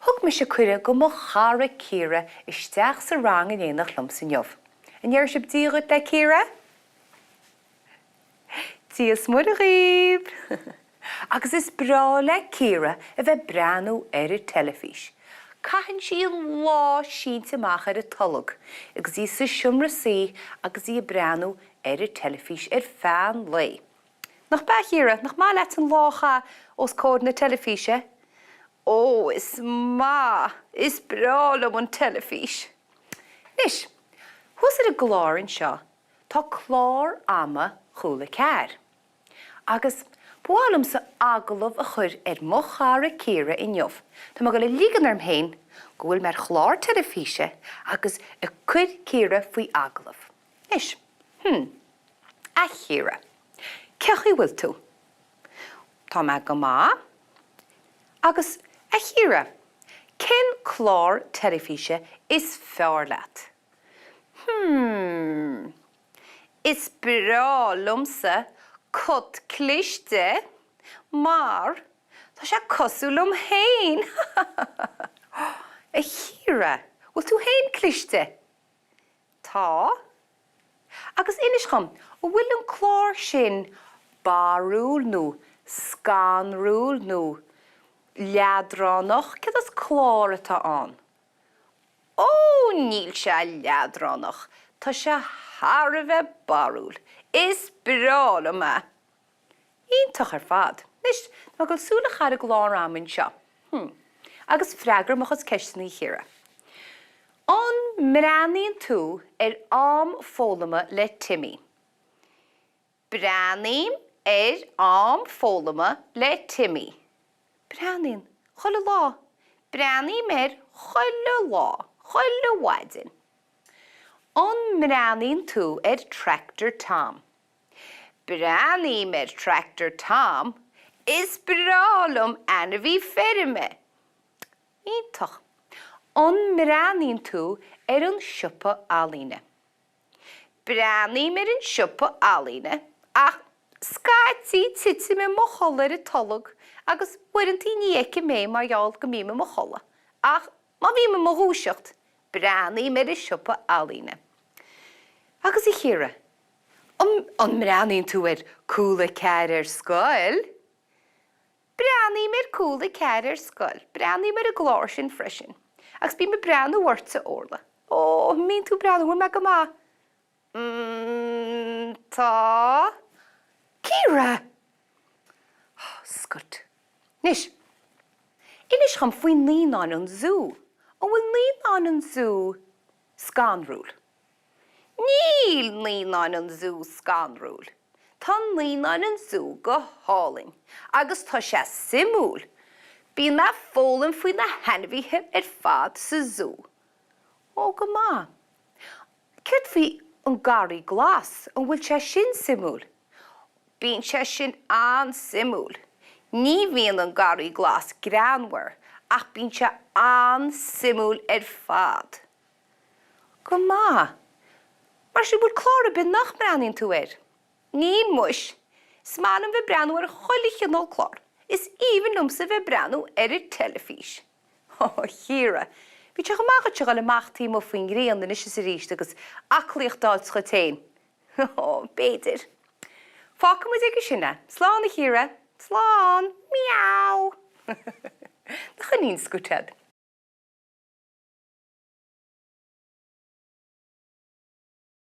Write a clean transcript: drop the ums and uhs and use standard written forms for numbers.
Thug me se cuire go mo cara Ciara isteach sa rang in éanach lum san jobh. An dheir sib díogat le Ciara? Díos muid a ghaoibh. Agus is brá le Ciara a bheith breanú ar y teilifís. Caitheann sí lá sínta amach ar y tulg, agus í sa siomra sí agus í breanú ar y teilifís ar fan lei. Nach ba Ciara, nach má leat an lácha os cód na teilifíse? Ó, is má, is brá am an teilifís. Nis, hús ar a glárin seo, tá Clár ama Cúla4. Agus bhálam sa agallamh a chur ar mo cara Ciara in jobh. Tá má go le lígan arm héin, go bhfuil mar Clár teilifíse agus a cuir Ciara faoi agallamh. Nis, a Ciara, cechaí bhfuil tú? Tá me go má, agus a Ciara, cén Clár teilifíse is fearr leat? Is brá lumsa cot cliste, mar tá sé cosú lum héin. A Ciara, bhfuil tú héin cliste? Tá? Agus inis chum, bhfuil an Clár sin barúil nó scanrúil nó leadrannach, cad as Clár atá an? Ó, níl sé leadrannach, tá sé tharbheith barúil. Is brá ama. Ítach ar fad. Nis, má go súlach ar a glár amhain seo. Agus freagar mo chus ceistnaí Ciara. An mreanaíonn tú ar am fólama le Timmy. Breanaíonn ar am fólama le Timmy. Breanaíonn, chuile lá. Breanaíonn ar chuile lá, chuile wadin. An mreanaíonn tú ar tractor Tom. Breanaíonn ar tractor Tom is brálum ana bhí ferime. Ítach. An mreanaíonn tú ar an siopa alíne. Breanaíonn ar an siopa alíne ach scáití titsi me mo chola ar y tulg agus bhairintí níice mé mar gheall go mí me mo chola. Ach, má bhí me mo húiseacht, breanaíonn ar y siopa alíne. Agus I Ciara, an mreanaíonn tú ar Cúla4 Ar Scoil? Breanaíonn ar Cúla4 Ar Scoil, breanaíonn ar a glár sin freisin. Agus bí me breanú Orla Orla. Ó, mín tú breanú me go má. Tá? Ciara! Scut. Nis, inis chum faoin Naíonáin an zoo. Ó bhfuil Naíonáin an zoo scanrúil. Níl Naíonáin an zoo scanrúil. Tá Naíonáin an zoo go háling, agus tá sé simúil. Bí na fólam faoi na henmhíthe ar fad sa zoo. Ó go má. Ceirt faoi an garí glas an bhfuil sé sin simúil. Bíonn sé sin an simúil. Ní bhíonn an garí glas granmhar, ach bíonn sé an simúil ar fad. Go má. Mar sin bhfuil Clár a bin nach breanaíonn tú ar. Ní muis. Smanam bheith breanú ar chuile chinál Clár. Is even lumsa bheith breanú ar y teilifís. Ó, Ciara, bhí te go mágad te go le machtaí mo faoin gréan den is a ríist agus aclaíocht dáil go tain. Ó, béidir. Fáca mu ag sinna. Slán a Ciara. Slán. Miau. Na chunín scotead.